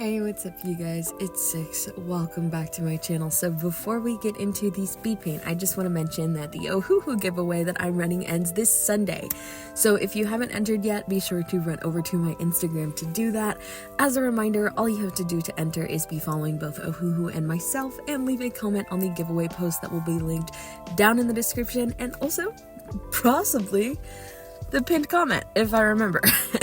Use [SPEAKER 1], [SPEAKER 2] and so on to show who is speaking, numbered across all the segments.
[SPEAKER 1] Hey, what's up you guys? It's Six. Welcome back to my channel. So before we get into the speed paint, I just want to mention that the Ohuhu giveaway that I'm running ends this Sunday. So if you haven't entered yet, be sure to run over to my Instagram to do that. As a reminder, all you have to do to enter is be following both Ohuhu and myself and leave a comment on the giveaway post that will be linked down in the description and also possibly the pinned comment, if I remember.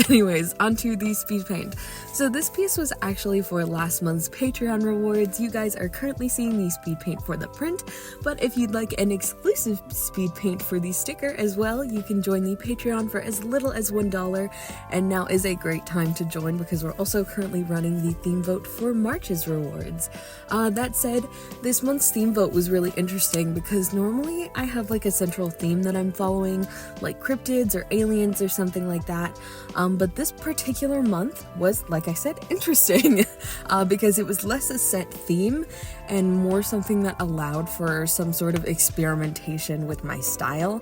[SPEAKER 1] Anyways, onto the speed paint. So this piece was actually for last month's Patreon rewards. You guys are currently seeing the speed paint for the print, but if you'd like an exclusive speed paint for the sticker as well, you can join the Patreon for as little as $1, and now is a great time to join because we're also currently running the theme vote for March's rewards. That said, this month's theme vote was really interesting because normally I have like a central theme that I'm following, like cryptids or aliens or something like that, but this particular month was, like I said, interesting because it was less a set theme and more something that allowed for some sort of experimentation with my style.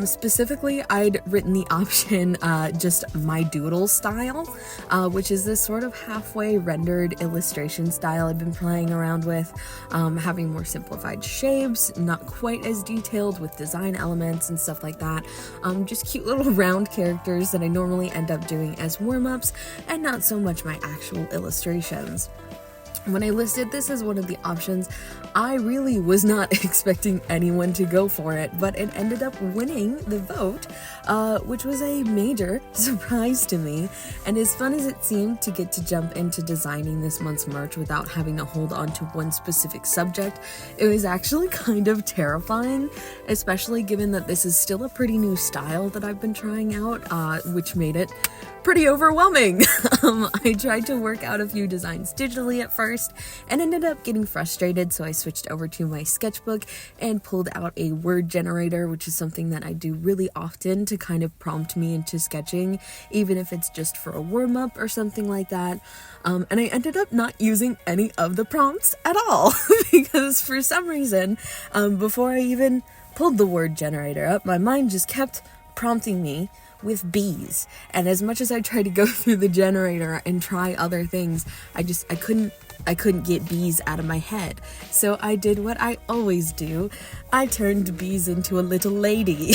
[SPEAKER 1] Specifically, I'd written the option just my doodle style, which is this sort of halfway rendered illustration style I've been playing around with, having more simplified shapes, not quite as detailed with design elements and stuff like that, just cute little round characters that I normally end up doing as warm-ups and not so much my actual illustrations. When I listed this as one of the options, I really was not expecting anyone to go for it, but it ended up winning the vote, which was a major surprise to me. And as fun as it seemed to get to jump into designing this month's merch without having to hold on to one specific subject, it was actually kind of terrifying, especially given that this is still a pretty new style that I've been trying out, which made it pretty overwhelming. I tried to work out a few designs digitally at first and ended up getting frustrated, so I switched over to my sketchbook and pulled out a word generator, which is something that I do really often to kind of prompt me into sketching, even if it's just for a warm-up or something like that. And I ended up not using any of the prompts at all because for some reason, before I even pulled the word generator up, my mind just kept prompting me with bees, and as much as I tried to go through the generator and try other things, I couldn't get bees out of my head. So I did what I always do. I turned bees into a little lady.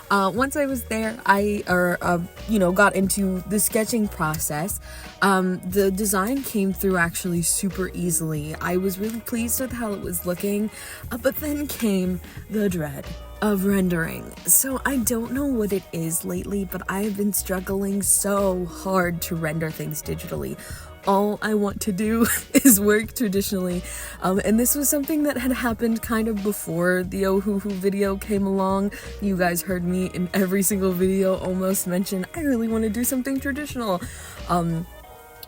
[SPEAKER 1] Once I was there, I got into the sketching process. The design came through actually super easily. I was really pleased with how it was looking, but then came the dread of rendering. So I don't know what it is lately, but I have been struggling so hard to render things digitally. All I want to do is work traditionally, and this was something that had happened kind of before the Ohuhu video came along. You guys heard me in every single video almost mention I really want to do something traditional.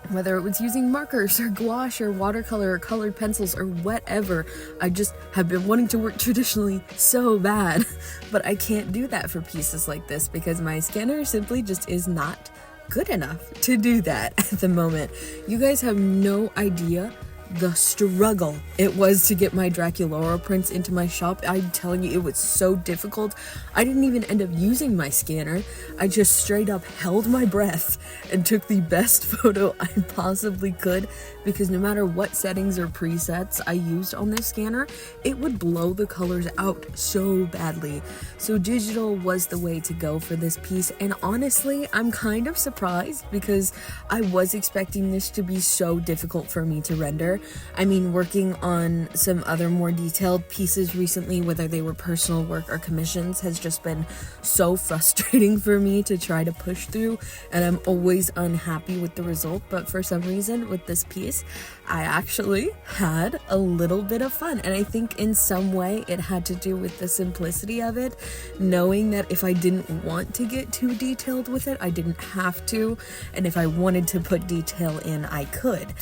[SPEAKER 1] Whether it was using markers or gouache or watercolor or colored pencils or whatever, I just have been wanting to work traditionally so bad, but I can't do that for pieces like this because my scanner simply just is not good enough to do that at the moment. You guys have no idea the struggle it was to get my Draculaura prints into my shop. I'm telling you, it was so difficult. I didn't even end up using my scanner. I just straight up held my breath and took the best photo I possibly could, because no matter what settings or presets I used on this scanner, it would blow the colors out so badly. So digital was the way to go for this piece, and honestly, I'm kind of surprised because I was expecting this to be so difficult for me to render. I mean, working on some other more detailed pieces recently, whether they were personal work or commissions, has just been so frustrating for me to try to push through, and I'm always unhappy with the result. But for some reason with this piece, I actually had a little bit of fun, and I think in some way it had to do with the simplicity of it, knowing that if I didn't want to get too detailed with it, I didn't have to, and if I wanted to put detail in, I could.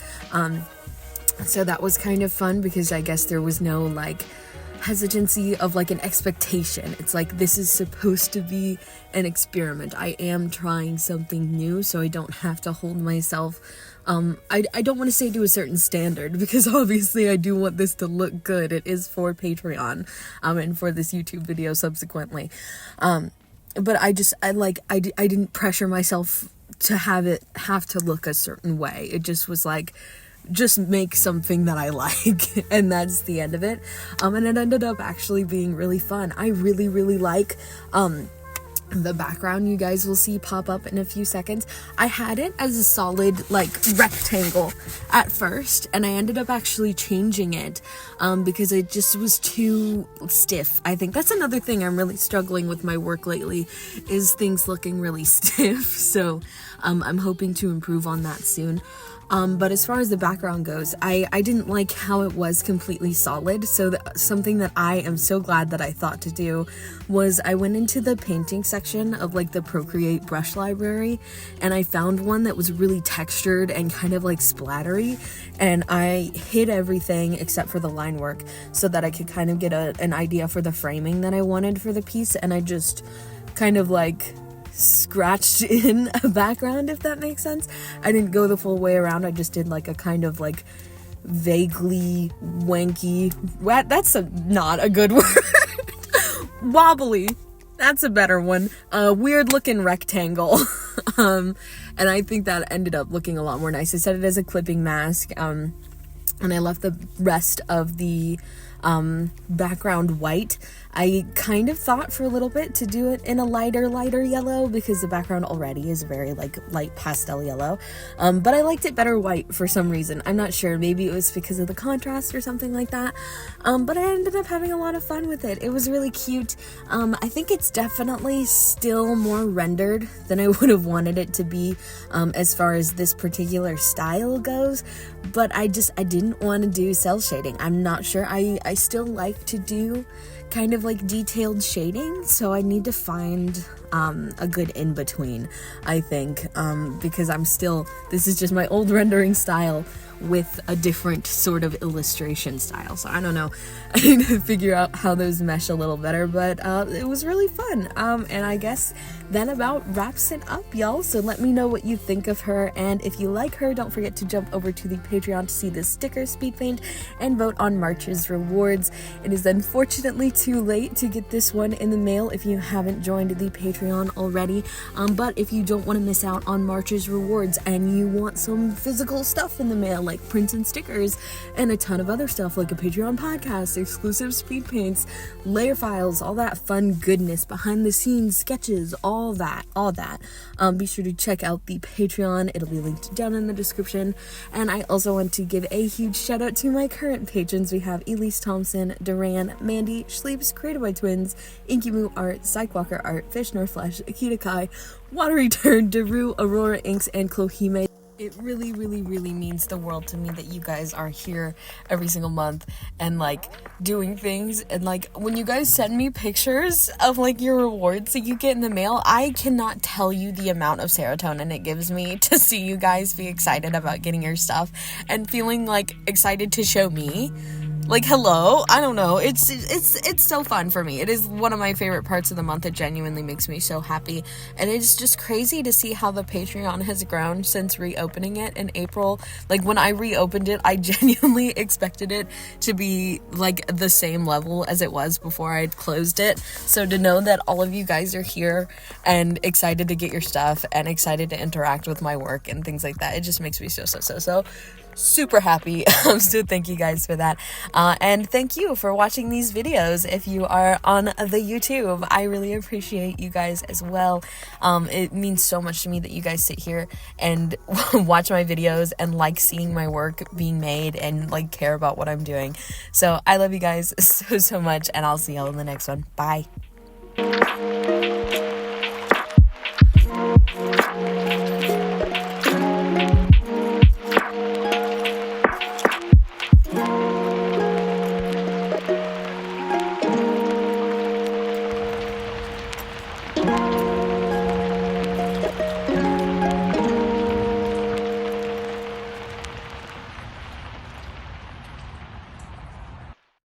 [SPEAKER 1] So that was kind of fun because I guess there was no like hesitancy of like an expectation. It's like, this is supposed to be an experiment. I am trying something new, so I don't have to hold myself I don't want to say to a certain standard, because obviously I do want this to look good. It is for Patreon and for this YouTube video subsequently, but I didn't pressure myself to have to look a certain way. It just was like, just make something that I like, and that's the end of it. And it ended up actually being really fun. I really, really like the background you guys will see pop up in a few seconds. I had it as a solid like rectangle at first, and I ended up actually changing it because it just was too stiff. I think that's another thing I'm really struggling with my work lately, is things looking really stiff. So I'm hoping to improve on that soon. But as far as the background goes, I didn't like how it was completely solid. So something that I am so glad that I thought to do was I went into the painting section of like the Procreate brush library, and I found one that was really textured and kind of like splattery, and I hid everything except for the line work so that I could kind of get an idea for the framing that I wanted for the piece. And I just kind of like scratched in a background, if that makes sense. I didn't go the full way around. I just did like a kind of like vaguely wanky, that's not a good word. Wobbly, that's a better one. Weird looking rectangle. And I think that ended up looking a lot more nice. I set it as a clipping mask, and I left the rest of the background white. I kind of thought for a little bit to do it in a lighter yellow, because the background already is very like light pastel yellow, but I liked it better white for some reason. I'm not sure, maybe it was because of the contrast or something like that, but I ended up having a lot of fun with it. It was really cute. I think it's definitely still more rendered than I would have wanted it to be, as far as this particular style goes, but I didn't want to do cell shading. I'm not sure, I still like to do kind of like detailed shading, so I need to find a good in-between, I think, because this is just my old rendering style with a different sort of illustration style, so I don't know. I need to figure out how those mesh a little better, but it was really fun, and I guess that about wraps it up, y'all. So let me know what you think of her, and if you like her, don't forget to jump over to the Patreon to see the sticker Speedpaint and vote on March's rewards. It is unfortunately too late to get this one in the mail if you haven't joined the Patreon already, but if you don't want to miss out on March's rewards and you want some physical stuff in the mail, like prints and stickers and a ton of other stuff like a Patreon podcast, exclusive speed paints, layer files, all that fun goodness, behind the scenes sketches, all that, be sure to check out the Patreon. It'll be linked down in the description. And I also want to give a huge shout out to my current patrons. We have Elise Thompson, Duran, Mandy, Schleeps, Created by Twins, Inkymoo Art, Psychwalker Art, Fish Nor Flesh, Akita Kai, Watery Turn, Daru, Aurora Inks, and Clohime. It really, really, really means the world to me that you guys are here every single month and like doing things, and like when you guys send me pictures of like your rewards that you get in the mail, I cannot tell you the amount of serotonin it gives me to see you guys be excited about getting your stuff and feeling like excited to show me. Like, hello, I don't know, it's so fun for me. It is one of my favorite parts of the month. It genuinely makes me so happy, and it's just crazy to see how the Patreon has grown since reopening it in April. Like, when I reopened it, I genuinely expected it to be like the same level as it was before I'd closed it. So to know that all of you guys are here and excited to get your stuff and excited to interact with my work and things like that, it just makes me so super happy. So thank you guys for that, and thank you for watching these videos. If you are on the YouTube, I really appreciate you guys as well. It means so much to me that you guys sit here and watch my videos and like seeing my work being made and like care about what I'm doing. So I love you guys so much, and I'll see y'all in the next one. Bye.
[SPEAKER 2] Bye.